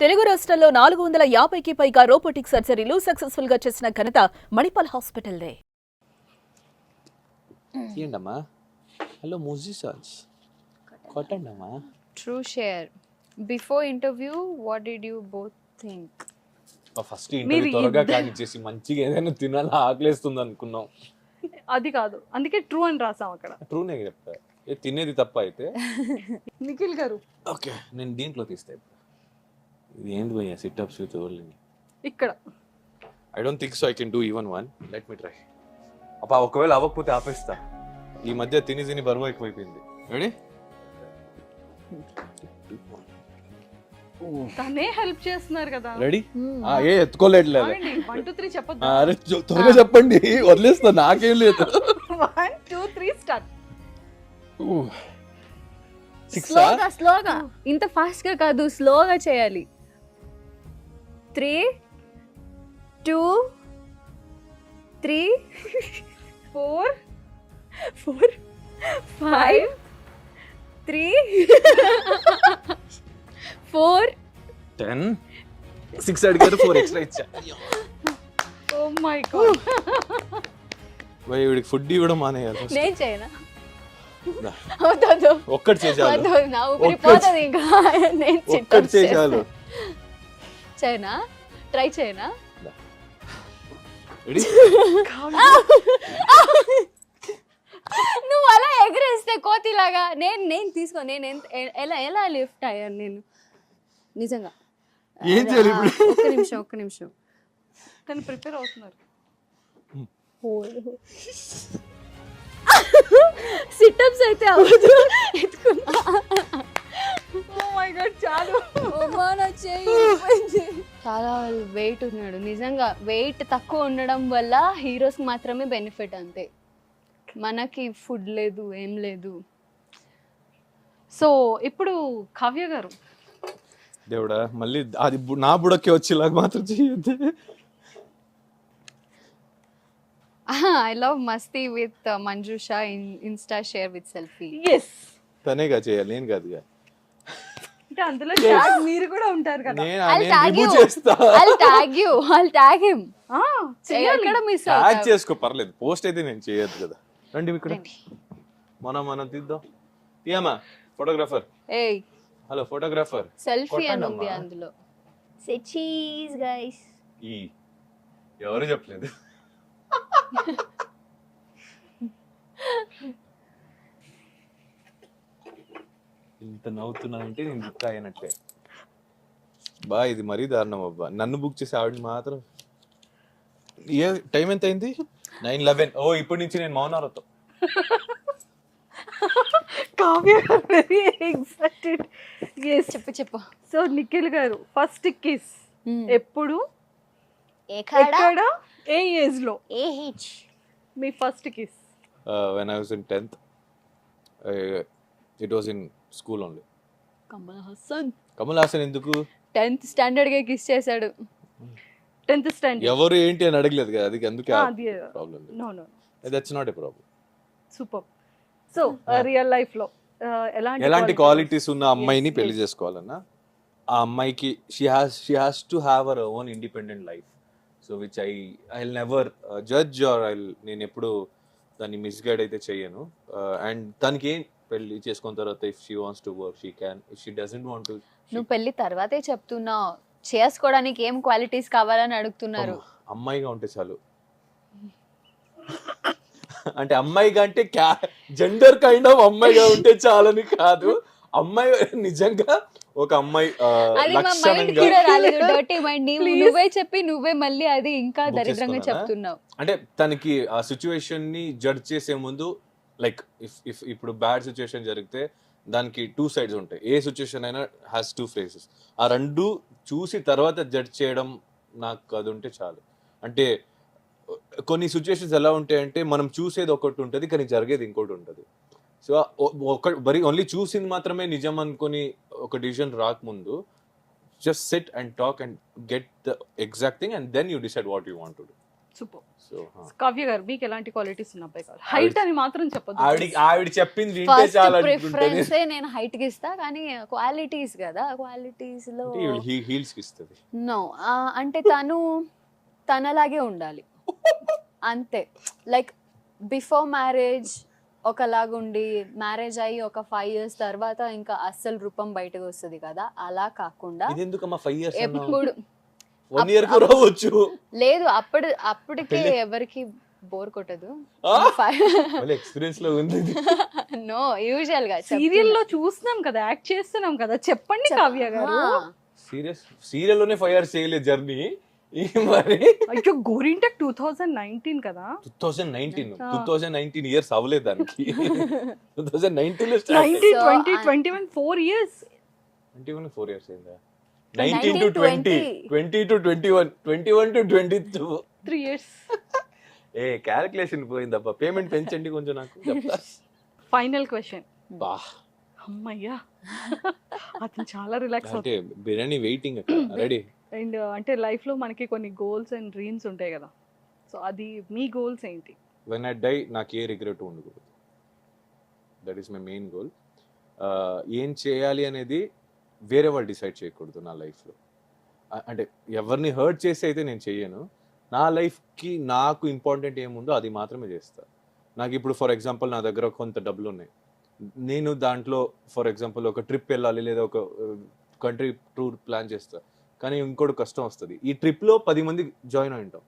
తెలుగు రాష్ట్రాల్లో 450కి పైగా రోబోటిక్ సర్జరీలు సక్సెస్ఫుల్ గా చేసిన ఘనత మణిపాల్ హాస్పిటల్దే. ఏంటమ్మా హలో మ్యూజిషియన్స్ కొట్టండమ్మా. True share. Before interview, what did you both think? First interview త్వరగా కానిచ్చేసి మంచిగా ఏదైనా తినాలి ఆకలేస్తుంది అనుకున్నాం. అది కాదు, అందుకే ట్రూ అని రాసాం అక్కడ. ట్రూనే చెప్తా, తినేది తప్ప అయితే. నిఖిల్ గారు ఓకే, నేను దీంట్లో తీస్తా. ఇది ఏంటి భయ్యా సిట్అప్స్ విత్ ఓన్లీ ఇక్కడ. I don't think so I can do even one. Let me try. అప్ప ఒకవేళ అవ్వకపోతే ఆపేస్తా. ఈ మధ్య తిని బరువు ఎక్కువైపోయింది. రెడీ? తనే హెల్ప్ చేస్తున్నారు కదా. రెడీ? ఏ ఎత్తుకోలేదు. 1 2 3 చెప్పొద్దు. అరే త్వరగా చెప్పండి, వదిలేస్తా, నాకేం లేదు. 1 2 3 స్టార్ట్. స్లోగా ఇంత ఫాస్ట్ గా కాదు, స్లోగా చేయాలి. 3 2 3 4 5 3 4 10 6 అడిగారు, 4 ఎక్స్ట్రా ఇచ్చా. Oh my god. వీడికి ఫుడ్ ఇవ్వడం మానేయాలి. నేను చేయనా? ఒక్కటి చేసాలు, నా ఊపిరి పోతుంది ఇంకా. నేను ఒక్కటి చేసాలు. చేయనా? ట్రై చేయనా? రెడీ? నువ్వు అలా ఎగరేస్తే కోతిలాగా నేను తీసుకో. నేను ఎలా లిఫ్ట్ అయ్యాను నేను నిజంగా. ఏం చేయాలి ఇప్పుడు? ఒక్క నిమిషం. తను ప్రిపేర్ అవుతున్నారు. సిట్అప్స్ అయితే అవ్వదు. ఎత్తుకున్నా. ఓ మై గాడ్, చాలు. చాలా వెయిట్ ఉన్నాడు. నిజంగా వెయిట్ తక్కువ ఉండడం వల్ల హీరోస్ మాత్రమే బెనిఫిట్, అంతే. మనకి ఫుడ్ లేదు, ఏం లేదు. సో ఇప్పుడు కావ్య గారు, దేవుడా, మళ్ళీ అది నా బుడకే వచ్చేలాగా మాత్రం చేయొద్దు. ఐ లవ్ మస్తీ with Manjusha insta share with selfie. Yes, తనేగా చేయాలి, నేను కాదుగా. అంటే అందులో ట్యాగ్ మీరు కూడా ఉంటారు కదా. I'll tag him. ఎక్కడ మిస్ ట్యాగ్ చేసుకో, పర్లేదు. పోస్ట్ అయితే నేను చేయొద్దు కదా. రండి ఇక్కడ, మనం తీద్దాం. తీయమ్మా ఫోటోగ్రాఫర్. ఏయ్, హలో ఫోటోగ్రాఫర్. సెల్ఫీ అని ఉంది అందులో. సే చీజ్ గైస్. ఎవరు చెప్పలేదు. ఇంత నవ్వుతున్నానంటే నేను బుక్ అయినట్టే. ఇది మరీ దారుణం అబ్బా. నన్ను బుక్ చేసి ఆవిడ మాత్రం. ఏ టైం ఎంత అయింది? 9:11. ఓ, ఇప్పటి నుంచి నేను మౌనారతో. కావ్య గారు వెరీ ఎక్సైటెడ్. ఎస్, చెప్పు. సో నిఖిల్ గారు, ఫస్ట్ కిస్ ఎప్పుడు, ఎక్కడ, ఏ ఏజ్ లో మీ first kiss? When I was in 10th, it was in school only. Kamal Haasan ఎందుకు 10th స్టాండర్డ్ గా కిస్ చేశాడు. 10th standard. ఎవరు ఏంటి అని అడగలేదు కదా, అది అందుకే problem. No that's not a problem. Super. So real life లో ఎలాంటి క్వాలిటీస్ ఉన్న అమ్మాయిని పెళ్లి చేసుకోవాలన్నా, ఆ అమ్మాయికి she has to have her own independent life. So which I never judge or నేను ఎప్పుడు దాన్ని మిస్గైడ్ అయితే చెయ్యను. అండ్ తనకి ఏం పెళ్లి చేసుకున్న తర్వాత if she wants to work she can, if she doesn't want to. నువ్వు పెళ్లి తర్వాతే చెప్తున్నావు, చేసుకోవడానికి ఏం క్వాలిటీస్ కావాలని అడుగుతున్నారు. అమ్మాయిగా ఉంటే చాలు. అంటే అమ్మాయిగా అంటే జెండర్ కైండ్ ఆఫ్ అమ్మాయిగా ఉంటే చాలని కాదు. అమ్మాయి నిజంగా ఒక అమ్మాయి నువ్వే చెప్పి నువ్వే మళ్ళీ అది ఇంకా దరిద్రంగా చెప్తున్నావు. అంటే తనకి ఆ సిచ్యువేషన్ ని జడ్జ్ చేసే ముందు, లైక్ ఇఫ్ ఇప్పుడు బ్యాడ్ సిచ్యువేషన్ జరిగితే దానికి 2 sides ఉంటాయి. ఏ సిచ్యువేషన్ అయినా హ్యాస్ 2 phases. ఆ రెండు చూసి తర్వాత జడ్జ్ చేయడం, నాకు అది ఉంటే చాలు. అంటే కొన్ని సిచ్యువేషన్స్ ఎలా ఉంటాయంటే మనం చూసేది ఒకటి ఉంటుంది కానీ జరిగేది ఇంకోటి ఉంటుంది. సో మరి ఓన్లీ చూసింది మాత్రమే నిజం అనుకుని ఒక డిసిజన్ రాకముందు just sit and talk and get the exact thing and then you decide what you want to do. Super. So Kavya గారు మీకు ఎలాంటి క్వాలిటీస్ ఉన్న అబ్బాయి కావాలి? హైట్ అని మాత్రం చెప్పొద్దు. ఆవిడ చెప్పింది వింటే ఫస్ట్ చాలా ప్రిఫరెన్స్ నేను హైట్ కి ఇస్తా, కానీ క్వాలిటీస్ కదా, క్వాలిటీస్ లో హీల్స్ కి ఇస్తుంది. నో, అంటే తనలాగే ఉండాలి అంతే. లైక్ బిఫోర్ మ్యారేజ్ ఒకలాగుండి మ్యారేజ్ అయ్యి ఒక 5 years తర్వాత ఇంకా అస్సలు రూపం బయటకు వస్తుంది కదా, అలా కాకుండా ఇది ఎందుకమ్మా 5 years ఎప్పుడు 1 year కు రావచ్చు. లేదు, అప్పటికే ఎవరికి బోర్ కొట్టదు. ఎక్స్పీరియన్స్ లో ఉంది. నో, యూజువల్ గా సీరియల్ లో చూస్తున్నాం కదా, యాక్ట్ చేస్తున్నాం కదా, చెప్పండి కావ్య గారు. సీరియల్ లోనే 5 years చేయలేదు జర్నీ. మరి అయ్యో గోరింటెక్ 2019 కదా. 2019 ఇయర్స్ అవ్వలేదు దానికి. 2019 లో 19, 20, 21 4 years. 21 4 years అయిందా? 19 to 20, 20 to 21, 21 to 22. 3 years. Calculation పోయిందబ్బా. Payment పెంచండి కొంచెం నాకు చెప్తా. Final question. బా అమ్మయ్యా, అతను చాలా రిలాక్స్ అంటే బిర్యానీ వెయిటింగ్ రెడీ. అండ్ అంటే లైఫ్ లో మనకి కొన్ని గోల్స్ అండ్ డ్రీమ్స్ ఉంటాయి కదా, సో అది మీ గోల్స్ ఏంటి? వెన్ ఐ డై నాకు ఏ రిగ్రెట్ ఉండకూడదు. That is my main goal. ఏం చేయాలి అనేది వేరే వాళ్ళు డిసైడ్ చేయకూడదు నా లైఫ్లో. అంటే ఎవరిని హర్ట్ చేసి అయితే నేను చెయ్యను. నా లైఫ్కి నాకు ఇంపార్టెంట్ ఏముందో అది మాత్రమే చేస్తా. నాకు ఇప్పుడు ఫర్ ఎగ్జాంపుల్ నా దగ్గర కొంత డబ్బులు ఉన్నాయి, నేను దాంట్లో ఫర్ ఎగ్జాంపుల్ ఒక ట్రిప్ వెళ్ళాలి లేదా ఒక కంట్రీ టూర్ ప్లాన్ చేస్తా, కానీ ఇంకోటి కష్టం వస్తుంది. ఈ ట్రిప్లో 10 మంది జాయిన్ అయి ఉంటాం.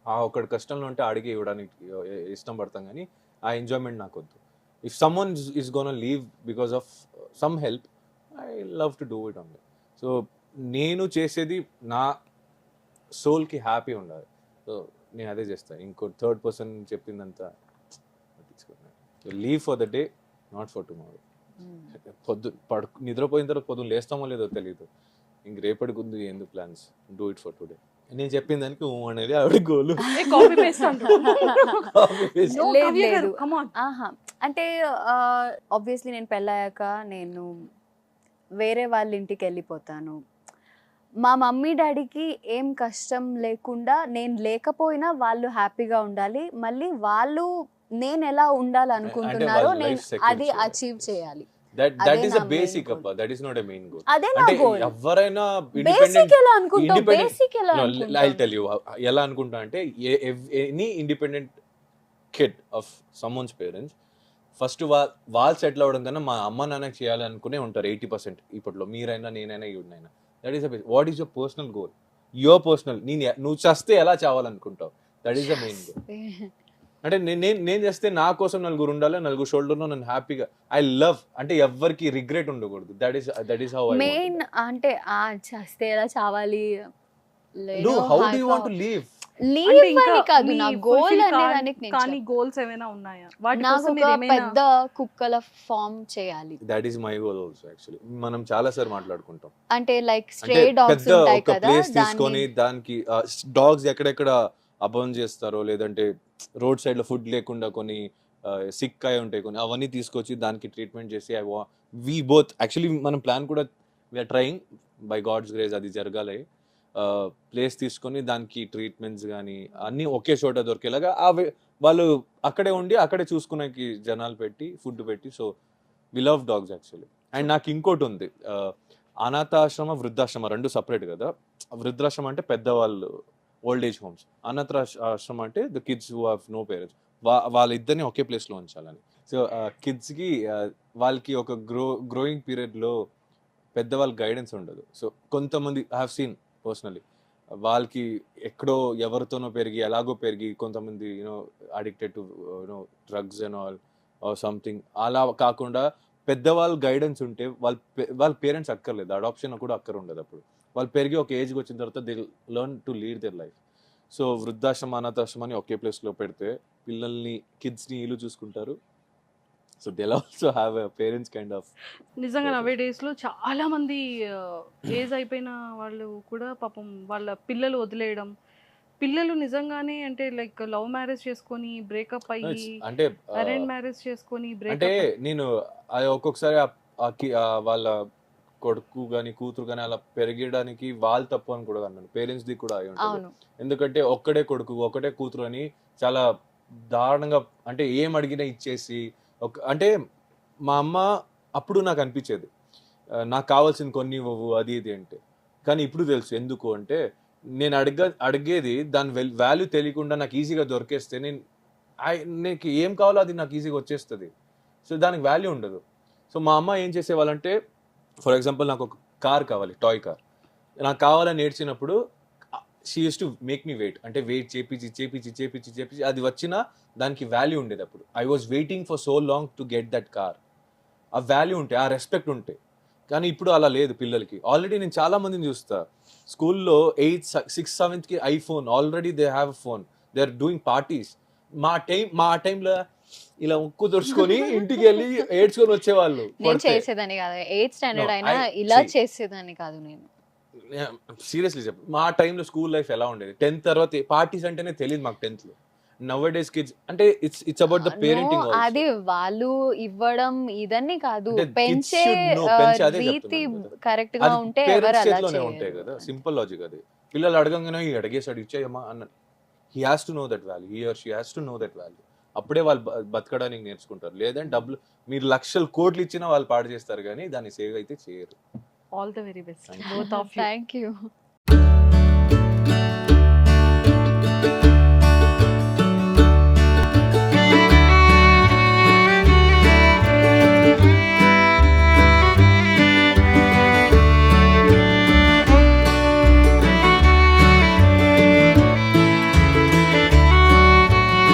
ఆ ఒకటి కష్టంలో ఉంటే అడిగి ఇవ్వడానికి ఇష్టం పడతాం, కానీ ఆ ఎంజాయ్మెంట్ నాకు వద్దు. If someone is gonna leave because of some help, I love to do it only. So నేను చేసేది నా సోల్కి హ్యాపీ ఉండాలి. సో నేను అదే చేస్తాను. ఇంకో థర్డ్ పర్సన్ చెప్పిందంతా leave for the day, not for tomorrow. నిద్రపోయిన తర్వాత పొద్దున్న లేస్తామో లేదో తెలియదు. ఇంక రేపటికి ఉంది ఎందుకు plans, do it for today. నేను చెప్పిన దానికి అనేది ఆవిడ గోలు. అంటే ఆబ్వియస్లీ నేను పెళ్ళాక నేను వేరే వాళ్ళ ఇంటికి వెళ్ళిపోతాను. మా మమ్మీ డాడీకి ఏం కష్టం లేకుండా, నేను లేకపోయినా వాళ్ళు హ్యాపీగా ఉండాలి. మళ్ళీ వాళ్ళు నేను ఎలా ఉండాలనుకుంటున్నారో నేను అది అచీవ్ చేయాలి. That is a basic appa. That is not a main goal. అదే నా గోల్. ఎవరైనా బేసిక్ ఎలా అనుకుంటావు? బేసిక్ ఎలా అనుకుంటావు? I'll tell you ఎలా అనుకుంటా అంటే any independent kid of someone's parents first వాళ్ళు సెటిల్ అవ్వడం కన్నా మా అమ్మ నాన్నకి చేయాలనుకునే ఉంటారు 80%. ఇప్పట్లో మీరైనా నేనైనా ఈవిడైనా. That is what is your personal goal? Your personal. నువ్వు చస్తే ఎలా చావాలనుకుంటావు? That is the main goal. అంటే నేను చేస్తే నా కోసం నలుగురు ఉండాలి, నలుగురు షోల్డర్లో నన్ను హ్యాపీగా ఐ లవ్, అంటే ఎవరికి రిగ్రెట్ ఉండకూడదు. That is how I main. అంటే చేస్తే ఎలా చావాలి, how do you want to leave కాదు నా గోల్ అనేదానికి. కానీ గోల్స్ ఏమైనా ఉన్నాయా? వాటి నాకు కోసం ఒక మీరు పెద్ద కుక్కల ఫామ్ చేయాలి. That is my goal also. Actually మనం చాలా సార్లు మాట్లాడుకుంటాం. అంటే లైక్ స్ట్రే డాగ్స్ ఉంటాయి కదా, ప్లేస్ తీసుకొని దానికి డాగ్స్ ఎక్కడెక్కడ అబౌన్ చేస్తారో, లేదంటే రోడ్ సైడ్ లో ఫుడ్ లేకుండా కొన్ని సిక్ అయి ఉంటాయి కొన్ని, అవన్నీ తీసుకొచ్చి దానికి ట్రీట్మెంట్ చేసి వి బోత్ యాక్చువల్లీ మనం ప్లాన్ కూడా we're trying by god's grace అది జరగాలి. ప్లేస్ తీసుకొని దానికి ట్రీట్మెంట్స్ కానీ అన్నీ ఒకే చోట దొరికేలాగా వాళ్ళు అక్కడే ఉండి అక్కడే చూసుకునేకి జనాలు పెట్టి ఫుడ్ పెట్టి. So we love dogs actually. And నాకు ఇంకోటి ఉంది, అనాథాశ్రమ వృద్ధాశ్రమ రెండు సపరేట్ కదా. వృద్ధాశ్రమం అంటే పెద్దవాళ్ళు ఓల్డ్ ఏజ్ హోమ్స్, అనాథాశ్రమం అంటే the kids who have no parents. వాళ్ళిద్దరిని ఒకే ప్లేస్లో ఉంచాలని. సో కిడ్స్కి వాళ్ళకి ఒక గ్రోయింగ్ పీరియడ్లో పెద్దవాళ్ళ గైడెన్స్ ఉండదు. సో కొంతమంది ఐ హ్యావ్ సీన్ పర్సనలీ వాళ్ళకి ఎక్కడో ఎవరితోనో పెరిగి ఎలాగో పెరిగి కొంతమంది addicted to drugs and all or something. అలా కాకుండా పెద్దవాళ్ళ గైడెన్స్ ఉంటే వాళ్ళ పేరెంట్స్ అక్కర్లేదు, అడాప్షన్ కూడా అక్కర ఉండదు. అప్పుడు వాళ్ళు పెరిగి ఒక ఏజ్కి వచ్చిన తర్వాత they learn to lead their life. So వృద్ధాశ్రమ అనాథాశ్రమాన్ని ఒకే ప్లేస్లో పెడితే పిల్లల్ని కిడ్స్ని వీళ్ళు చూసుకుంటారు. So they also have a parents kind of. నిజంగా నవే డేస్లో చాలా మంది ఏజ్ అయిపోయిన వాళ్ళు కూడా పాపం వాళ్ళ పిల్లలు వదిలేయడం, పిల్లలు నిజంగానే అంటే లైక్ లవ్ మ్యారేజ్ చేసుకొని బ్రేకప్ అయ్యి, అంటే అరేంజ్ మ్యారేజ్ చేసుకొని అంటే నేను ఒక్కొక్కసారి వాళ్ళ కొడుకు కానీ కూతురు కానీ అలా పెరగడానికి వాళ్ళు తప్పు అని కూడా అన్నాను, పేరెంట్స్ది కూడా అయి ఉంటుంది. అవును. ఎందుకంటే ఒక్కడే కొడుకు ఒక్కటే కూతురు అని చాలా దారుణంగా, అంటే ఏం అడిగినా ఇచ్చేసి అంటే మా అమ్మ అప్పుడు నాకు అనిపించేది నాకు కావాల్సిన కొన్ని ఇవ్వవు అది ఇది అంటే. కానీ ఇప్పుడు తెలుసు ఎందుకు అంటే, నేను అడిగేది దాని వాల్యూ తెలియకుండా నాకు ఈజీగా దొరికేస్తే నీకు ఏం కావాలో అది నాకు ఈజీగా వచ్చేస్తుంది. సో దానికి వాల్యూ ఉండదు. సో మా అమ్మ ఏం చేసేవాళ్ళంటే, ఫర్ ఎగ్జాంపుల్ నాకు ఒక కార్ కావాలి, టాయ్ కార్ నాకు కావాలని ఏడ్చినప్పుడు she use to make me wait, అంటే వెయిట్ చేపించి అది వచ్చినా దానికి వాల్యూ ఉండేది. అప్పుడు I was waiting for so long to get that car. ఆ వాల్యూ ఉంటే, ఆ రెస్పెక్ట్ ఉంటే. కానీ ఇప్పుడు అలా లేదు పిల్లలకి. ఆల్రెడీ నేను చాలా మందిని చూస్తా స్కూల్లో 8th 6th 7th కి iPhone, already they have phone, they are doing parties. మా టైంలో ఇలా ఉక్కు తుడుచుకొని ఇంటికి వెళ్ళి ఏడ్చుకొని వచ్చేవాళ్ళు. నేను చేసేదాన్ని కాదు, 8th స్టాండర్డ్ అయినా ఇలా చేసేదాన్ని కాదు నేను. సీరియస్లీ చెప్పు, మా టైంలో స్కూల్ లైఫ్ ఎలా ఉండేది? 10th తర్వాత పార్టీస్ అంటేనే తెలియదు మాకు 10th లో. నవ్ డేస్ కిడ్స్ అంటే it's about the parenting also. అది వాళ్ళు ఇవ్వడం ఇదన్నీ కాదు, అంటే పెంచే అదే రీతి చెప్తున్నాను కదా. కరెక్ట్ గా అది ఉంటే పేరెంట్స్ ఎవరు అలా చేతిలోనే ఉంటాయి చేయరు. కదా, సింపుల్ లాజిక్ అది. పిల్లలు అడగంగానే అడిగేసాడు ఇచ్చేయమ్మా అన్న, he has to know that value, he or she has to know that value. అప్పుడే వాళ్ళు బతకడానికి నేర్చుకుంటారు. లేదంటే డబ్బులు మీరు లక్షలు కోట్లు ఇచ్చినా వాళ్ళు పాడు చేస్తారు కానీ దాన్ని సేవ్ అయితే చేయరు. All the very best both of you. Thank you.